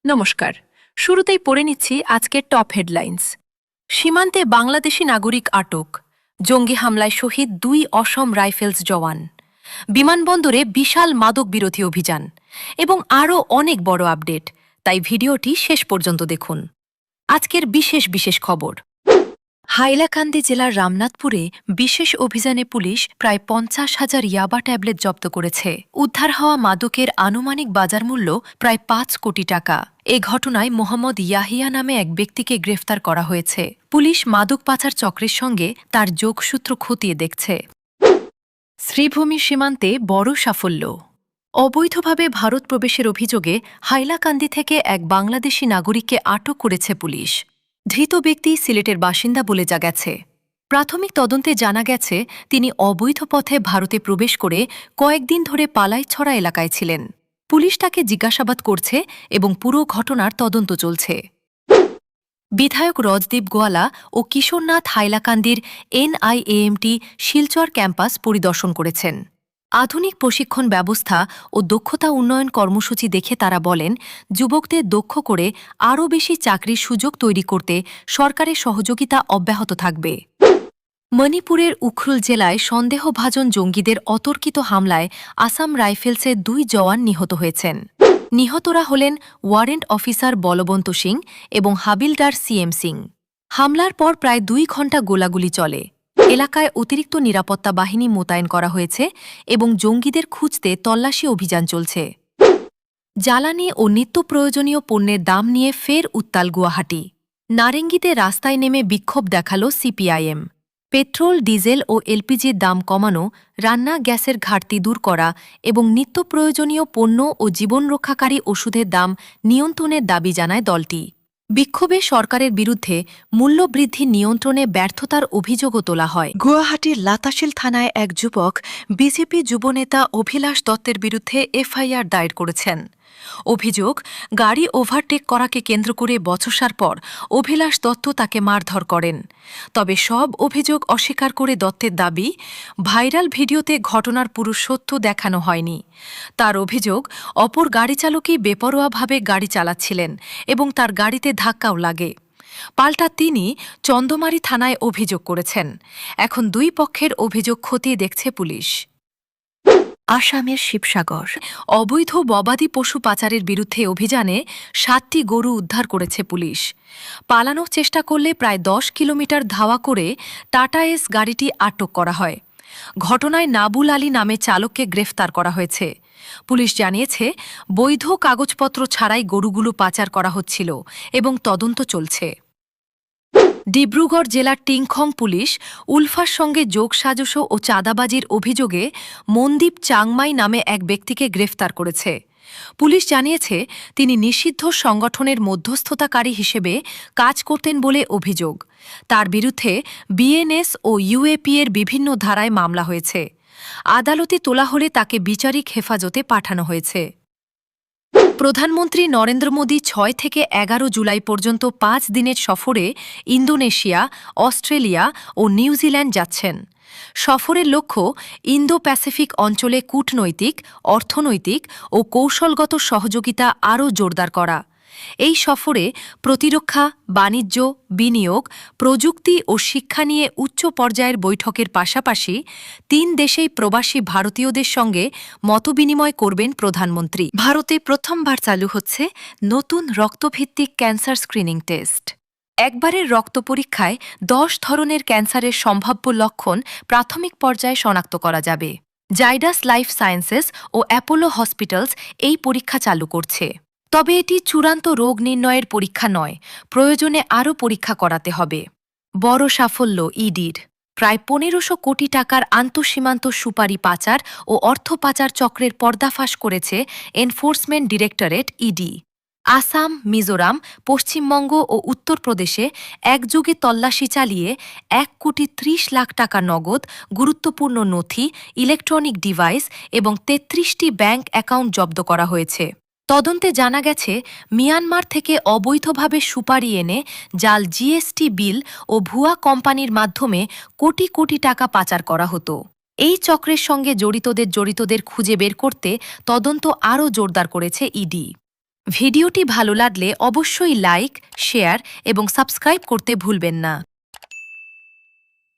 নমস্কার। শুরুতেই পড়ে নিচ্ছি আজকের টপ হেডলাইন্স। সীমান্তে বাংলাদেশি নাগরিক আটক, জঙ্গি হামলায় শহীদ 2 অসম রাইফেলস জওয়ান, বিমানবন্দরে বিশাল মাদক বিরোধী অভিযান এবং আরও অনেক বড় আপডেট, তাই ভিডিওটি শেষ পর্যন্ত দেখুন। আজকের বিশেষ বিশেষ খবর। হাইলাকান্দি জেলার রামনাথপুরে বিশেষ অভিযানে পুলিশ প্রায় 50,000 ইয়াবা ট্যাবলেট জব্দ করেছে। উদ্ধার হওয়া মাদকের আনুমানিক বাজার মূল্য প্রায় 5 কোটি টাকা। এ ঘটনায় মোহাম্মদ ইয়াহিয়া নামে এক ব্যক্তিকে গ্রেফতার করা হয়েছে। পুলিশ মাদক পাচার চক্রের সঙ্গে তার যোগসূত্র খতিয়ে দেখছে। শ্রীভূমি সীমান্তে বড় সাফল্য। অবৈধভাবে ভারত প্রবেশের অভিযোগে হাইলাকান্দি থেকে এক বাংলাদেশি নাগরিককে আটক করেছে পুলিশ। ধৃত ব্যক্তি সিলেটের বাসিন্দা বলে যা গেছে। প্রাথমিক তদন্তে জানা গেছে তিনি অবৈধ পথে ভারতে প্রবেশ করে কয়েকদিন ধরে পালাইছড়া এলাকায় ছিলেন। পুলিশ তাকে জিজ্ঞাসাবাদ করছে এবং পুরো ঘটনার তদন্ত চলছে। বিধায়ক রজদীপ গোয়ালা ও কিশোরনাথ হাইলাকান্দির এনআইএএমটি শিলচর ক্যাম্পাস পরিদর্শন করেছেন। আধুনিক প্রশিক্ষণ ব্যবস্থা ও দক্ষতা উন্নয়ন কর্মসূচি দেখে তারা বলেন, যুবকদের দক্ষ করে আরও বেশি চাকরির সুযোগ তৈরি করতে সরকারের সহযোগিতা অব্যাহত থাকবে। মণিপুরের উখরুল জেলায় সন্দেহভাজন জঙ্গিদের অতর্কিত হামলায় আসাম রাইফেলসের 2 জওয়ান নিহত হয়েছেন। নিহতরা হলেন ওয়ারেন্ট অফিসার বলবন্ত সিং এবং হাবিলদার সিএম সিং। হামলার পর প্রায় 2 ঘণ্টা গোলাগুলি চলে। এলাকায় অতিরিক্ত নিরাপত্তা বাহিনী মোতায়েন করা হয়েছে এবং জঙ্গিদের খুঁজতে তল্লাশি অভিযান চলছে। জ্বালানি ও নিত্য প্রয়োজনীয় পণ্যের দাম নিয়ে ফের উত্তাল গুয়াহাটি। নারেঙ্গিতে রাস্তায় নেমে বিক্ষোভ দেখালো সিপিআইএম। পেট্রোল, ডিজেল ও এলপিজির দাম কমানো, রান্না গ্যাসের ঘাটতি দূর করা এবং নিত্য প্রয়োজনীয় পণ্য ও জীবনরক্ষাকারী ওষুধের দাম নিয়ন্ত্রণের দাবি জানায় দলটি। বিক্ষোভে সরকারের বিরুদ্ধে মূল্যবৃদ্ধি নিয়ন্ত্রণে ব্যর্থতার অভিযোগও তোলা হয়। গুয়াহাটির লাতাশিল থানায় এক যুবক বিজেপি যুবনেতা অভিলাষ দত্তের বিরুদ্ধে এফআইআর দায়ের করেছেন। অভিযোগ, গাড়ি ওভারটেক করাকে কেন্দ্র করে বচসার পর অভিলাষ দত্ত তাকে মারধর করেন। তবে সব অভিযোগ অস্বীকার করে দত্তের দাবি, ভাইরাল ভিডিওতে ঘটনার পুরো সত্য দেখানো হয়নি। তার অভিযোগ, অপর গাড়িচালকই বেপরোয়াভাবে গাড়ি চালাচ্ছিলেন এবং তার গাড়িতে ধাক্কাও লাগে। পাল্টা তিনি চন্দমারি থানায় অভিযোগ করেছেন। এখন 2 পক্ষের অভিযোগ খতিয়ে দেখছে পুলিশ। আসামের শিবসাগর অবৈধ গবাদি পশু পাচারের বিরুদ্ধে অভিযানে 7টি গরু উদ্ধার করেছে পুলিশ। পালানোর চেষ্টা করলে প্রায় 10 কিলোমিটার ধাওয়া করে টাটা এস গাড়িটি আটক করা হয়। ঘটনায় নাবুল আলী নামে চালককে গ্রেফতার করা হয়েছে। পুলিশ জানিয়েছে, বৈধ কাগজপত্র ছাড়াই গরুগুলো পাচার করা হচ্ছিল এবং তদন্ত চলছে। ডিব্রুগড় জেলার টিংখং পুলিশ উলফার সঙ্গে যোগসাজশ ও চাঁদাবাজির অভিযোগে মনদীপ চাংমাই নামে এক ব্যক্তিকে গ্রেফতার করেছে। পুলিশ জানিয়েছে, তিনি নিষিদ্ধ সংগঠনের মধ্যস্থতাকারী হিসেবে কাজ করতেন বলে অভিযোগ। তার বিরুদ্ধে বিএনএস ও ইউএপি এর বিভিন্ন ধারায় মামলা হয়েছে। আদালতে তোলা হলে তাকে বিচারিক হেফাজতে পাঠানো হয়েছে। প্রধানমন্ত্রী নরেন্দ্র মোদী 6 থেকে 11 জুলাই পর্যন্ত 5 দিনের সফরে ইন্দোনেশিয়া, অস্ট্রেলিয়া ও নিউজিল্যান্ড যাচ্ছেন। সফরের লক্ষ্য ইন্দো প্যাসিফিক অঞ্চলে কূটনৈতিক, অর্থনৈতিক ও কৌশলগত সহযোগিতা আরও জোরদার করা। এই সফরে প্রতিরক্ষা, বাণিজ্য, বিনিয়োগ, প্রযুক্তি ও শিক্ষা নিয়ে উচ্চ পর্যায়ের বৈঠকের পাশাপাশি 3 দেশেই প্রবাসী ভারতীয়দের সঙ্গে মতবিনিময় করবেন প্রধানমন্ত্রী। ভারতে প্রথমবার চালু হচ্ছে নতুন রক্তভিত্তিক ক্যান্সার স্ক্রিনিং টেস্ট। একবারের রক্ত পরীক্ষায় 10 ধরনের ক্যান্সারের সম্ভাব্য লক্ষণ প্রাথমিক পর্যায়ে শনাক্ত করা যাবে। জাইডাস লাইফ সায়েন্সেস ও অ্যাপোলো হসপিটালস এই পরীক্ষা চালু করছে। তবে এটি চূড়ান্ত রোগ নির্ণয়ের পরীক্ষা নয়, প্রয়োজনে আরও পরীক্ষা করাতে হবে। বড় সাফল্য ইডির। প্রায় 1500 কোটি টাকার আন্তঃসীমান্ত সুপারি পাচার ও অর্থ পাচার চক্রের পর্দাফাশ করেছে Enforcement Directorate ED. Assam, Mizoram, Paschimbanga ও উত্তরপ্রদেশে একযোগে তল্লাশি চালিয়ে 1,30,00,000 টাকা নগদ, গুরুত্বপূর্ণ নথি, ইলেকট্রনিক ডিভাইস এবং 33টি ব্যাংক অ্যাকাউন্ট জব্দ করা হয়েছে। তদন্তে জানা গেছে, মিয়ানমার থেকে অবৈধভাবে সুপারি এনে জাল জিএসটি বিল ও ভুয়া কোম্পানির মাধ্যমে কোটি কোটি টাকা পাচার করা হতো। এই চক্রের সঙ্গে জড়িতদের খুঁজে বের করতে তদন্ত আরও জোরদার করেছে ইডি। ভিডিওটি ভালো লাগলে অবশ্যই লাইক, শেয়ার এবং সাবস্ক্রাইব করতে ভুলবেন না।